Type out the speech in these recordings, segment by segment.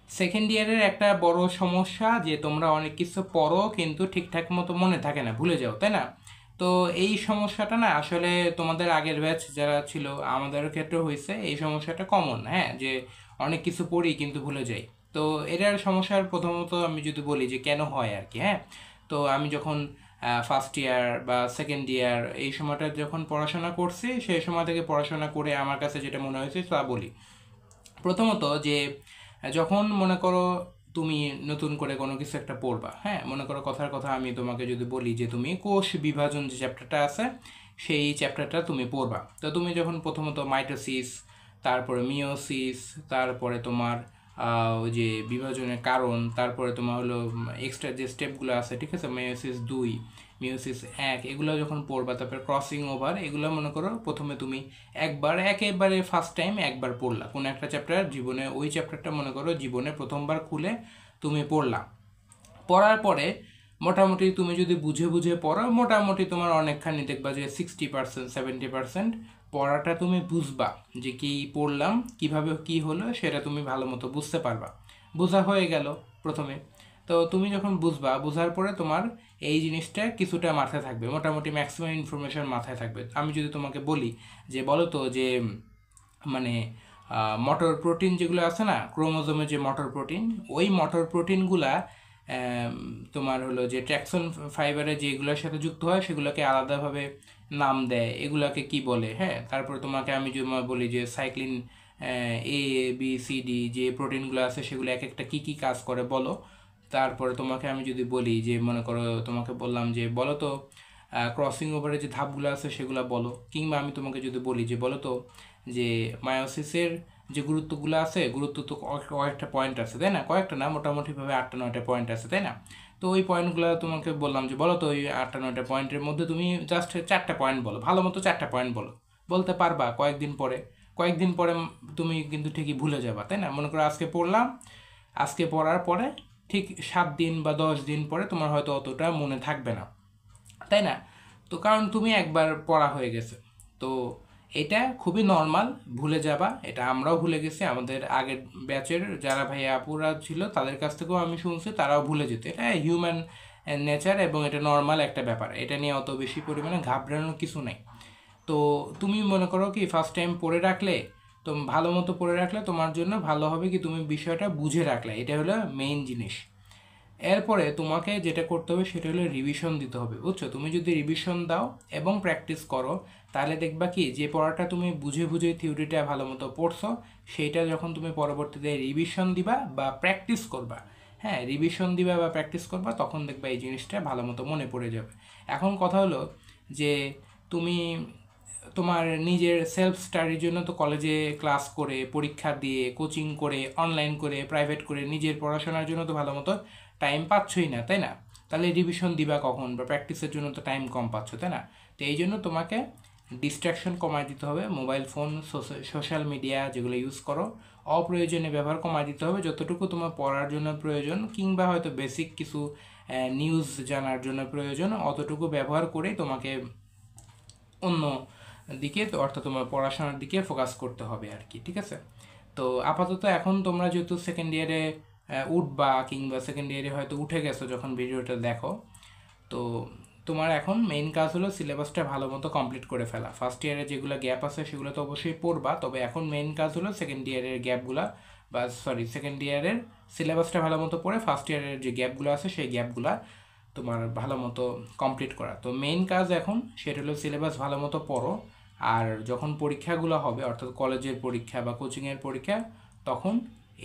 Second ইয়ারের একটা বড় সমস্যা যে তোমরা অনেক কিছু পড়ো কিন্তু ঠিকঠাক মতো মনে থাকে না, ভুলে যাও, তাই না? তো এই সমস্যাটা না আসলে তোমাদের আগের ব্যাচ যারা ছিল আমাদের ক্ষেত্রে হয়েছে, এই সমস্যাটা কমন, হ্যাঁ, যে অনেক কিছু পড়ি কিন্তু ভুলে যাই। তো এটার সমস্যার প্রথমত আমি যদি বলি যে কেন হয় আর কি, হ্যাঁ। তো আমি যখন ফার্স্ট ইয়ার বা সেকেন্ড ইয়ার এই সময়টা যখন পড়াশোনা করছি, সেই সময় থেকে পড়াশোনা করে আমার কাছে যেটা মনে হয়েছে তা বলি। প্রথমত যে যখন মনে করো তুমি নতুন করে কোনো কিছু একটা পড়বা, হ্যাঁ, মনে করো কথার কথা আমি তোমাকে যদি বলি যে তুমি কোষ বিভাজন যে চ্যাপ্টারটা আছে সেই চ্যাপ্টারটা তুমি পড়বা, তো তুমি যখন প্রথমত মাইটোসিস, তারপরে মিওসিস, তারপরে তোমার ওই যে বিভাজনের কারণ, তারপরে তোমার হলো এক্সট্রা যে স্টেপগুলো আছে, ঠিক আছে, মেয়োসিস 2, মিওসিস 1, এগুলো যখন পড়বা, তারপরে ক্রসিং ওভার, এগুলো মনে করো প্রথমে তুমি একেবারে ফার্স্ট টাইম একবার পড়লা কোনো একটা চ্যাপ্টার জীবনে, ওই চ্যাপ্টারটা মনে করো জীবনে প্রথমবার খুলে তুমি পড়লা। পড়ার পরে মোটামুটি তুমি যদি বুঝে বুঝে পড়ো, মোটামুটি তোমার অনেকখানি দেখবা যে 60% 70% পড়াটা তুমি বুঝবা, যে কি পড়লাম কিভাবে কি হলো সেটা তুমি ভালো মতো বুঝতে পারবা, বোঝা হয়ে গেল প্রথমে। তো তুমি যখন বুঝবা, বোঝার পরে তোমার এই জিনিসটা কিছুটা মাথায় থাকবে, মোটামুটি ম্যাক্সিমাম ইনফরমেশন মাথায় থাকবে। আমি যদি তোমাকে বলি যে বলো তো যে মানে মটর প্রোটিন যেগুলো আছে না, ক্রোমোজোমে যে মটর প্রোটিন, ওই মটর প্রোটিনগুলা তোমার হলো যে ট্র্যাকশন ফাইবারে যেগুলোর সাথে যুক্ত হয় সেগুলোকে আলাদাভাবে নাম দেয়, এগুলাকে কি বলে, হ্যাঁ। তারপরে তোমাকে আমি যদি বলি যে cyclin A B C D যে প্রোটিনগুলো আছে সেগুলো এক একটা কী কী কাজ করে বলো। তারপরে তোমাকে আমি যদি বলি যে মনে করো তোমাকে বললাম যে বলো তো ক্রসিং ওভারের যে ধাপগুলো আছে সেগুলো বলো, কিংবা আমি তোমাকে যদি বলি যে বলো তো যে মায়োসিসের যে গুরুত্বগুলো আছে, গুরুত্ব তো কয়েকটা পয়েন্ট আছে, তাই না, কয়েকটা না, মোটামুটিভাবে 8টা 9টা পয়েন্ট আছে, তাই না। তো ওই পয়েন্টগুলো তোমাকে বললাম যে বলো তো ওই 8টা 9টা পয়েন্টের মধ্যে তুমি জাস্ট 4টা পয়েন্ট বলো, ভালো মতো 4টা পয়েন্ট বলো। বলতে পারবা কয়েকদিন পরে তুমি কিন্তু ঠিকই ভুলে যাবা, তাই না। মনে করো আজকে পড়লাম, আজকে পড়ার পরে ঠিক 7 দিন বা 10 দিন পরে তোমার হয়তো অতটা মনে থাকবে না, তাই না। তো কারণ তুমি একবার পড়া হয়ে গেছে। তো এটা খুবই নর্মাল, ভুলে যাবা, এটা আমরাও ভুলে গেছি, আমাদের আগের ব্যাচের যারা ভাইয়া আপুরা ছিল তাদের কাছ থেকেও আমি শুনছি, তারাও ভুলে যেত, এটা হিউম্যান নেচার এবং এটা নর্মাল একটা ব্যাপার, এটা নিয়ে অত বেশি পরিমাণে ঘাবড়ানোর কিছু নেই। তো তুমি মনে করো কি ফার্স্ট টাইম পড়ে রাখলে, তো ভালো মতো পড়ে রাখলে তোমার জন্য ভালো হবে, কি তুমি বিষয়টা বুঝে রাখলে, এটা হলো মেইন জিনিস। এরপরে তোমাকে যেটা করতে হবে সেটা হলো রিভিশন দিতে হবে, বুঝছো। তুমি যদি রিভিশন দাও এবং প্র্যাকটিস করো, তাহলে দেখবা কি যে পড়াটা তুমি বুঝে বুঝে থিওরিটা ভালো মতো পড়ছো, সেইটা যখন তুমি পরবর্তীতে রিভিশন দিবা বা প্র্যাকটিস করবা, হ্যাঁ, রিভিশন দিবা বা প্র্যাকটিস করবা, তখন দেখবা এই জিনিসটা ভালো মতো মনে পড়ে যাবে। এখন কথা হলো যে তুমি তোমার নিজের সেলফ স্টাডির জন্য তো কলেজে ক্লাস করে, পরীক্ষা দিয়ে, কোচিং করে, অনলাইন করে, প্রাইভেট করে নিজের পড়াশোনার জন্য তো ভালো মতো টাইম পাচ্ছই না, তাই না। তাহলে রিভিশন দিবা কখন, বা প্র্যাকটিসের জন্য তো টাইম কম পাচ্ছ, তাই না। তো এই জন্য তোমাকে ডিস্ট্র্যাকশন কমায় দিতে হবে, মোবাইল ফোন, সোশ্যাল মিডিয়া যেগুলো ইউজ করো, অপ্রয়োজনীয় ব্যবহার কমায় দিতে হবে, যতটুকু তোমার পড়ার জন্য প্রয়োজন কিংবা হয়তো বেসিক কিছু নিউজ জানার জন্য প্রয়োজন, অতটুকু ব্যবহার করেই তোমাকে অন্য দিকে, তো অর্থাৎ তোমার পড়াশোনার দিকে ফোকাস করতে হবে আর কি, ঠিক আছে। তো আপাতত এখন তোমরা যেহেতু সেকেন্ড ইয়ারে উঠবা, কিংবা সেকেন্ড ইয়ারে হয়তো উঠে গেছো যখন ভিডিওটা দেখো, তো তোমার এখন মেইন কাজ হলো সিলেবাসটা ভালো মতো কমপ্লিট করে ফেলা। ফার্স্ট ইয়ারে যেগুলো গ্যাপ আছে সেগুলো তো অবশ্যই পড়বা, তবে এখন মেইন কাজ হলো সেকেন্ড ইয়ারের গ্যাপগুলা, বা সরি সেকেন্ড ইয়ারের সিলেবাসটা ভালো মতো পড়ে ফার্স্ট ইয়ারের যে গ্যাপগুলো আছে সেই গ্যাপগুলা তোমার ভালো মতো কমপ্লিট করা। তো মেইন কাজ এখন সেটা হলো সিলেবাস ভালো মতো পড়ো, আর যখন পরীক্ষাগুলো হবে অর্থাৎ কলেজের পরীক্ষা বা কোচিংয়ের পরীক্ষা, তখন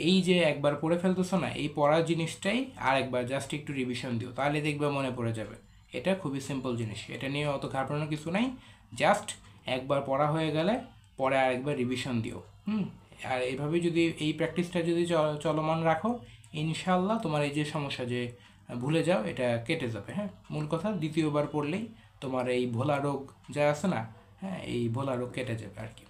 এই যে একবার পড়ে ফেলতেছো না, এই পড়ার জিনিসটাই আর একবার জাস্ট একটু রিভিশন দিও, তাহলে দেখবে মনে পড়ে যাবে। এটা খুবই সিম্পল জিনিস, এটা নিয়ে অত ঘাবড়ানোর কিছু নাই, জাস্ট একবার পড়া হয়ে গেলে পরে আরেকবার রিভিশন দিও। আর এইভাবে যদি এই প্র্যাকটিসটা যদি চলমান রাখো, ইনশাল্লাহ তোমার এই যে সমস্যা যে ভুলে যাও এটা কেটে যাবে, হ্যাঁ। মূল কথা দ্বিতীয়বার পড়লেই তোমার এই ভোলা রোগ যা আছে না, হ্যাঁ, এই ভোলা রোগ কেটে যাবে আর কি।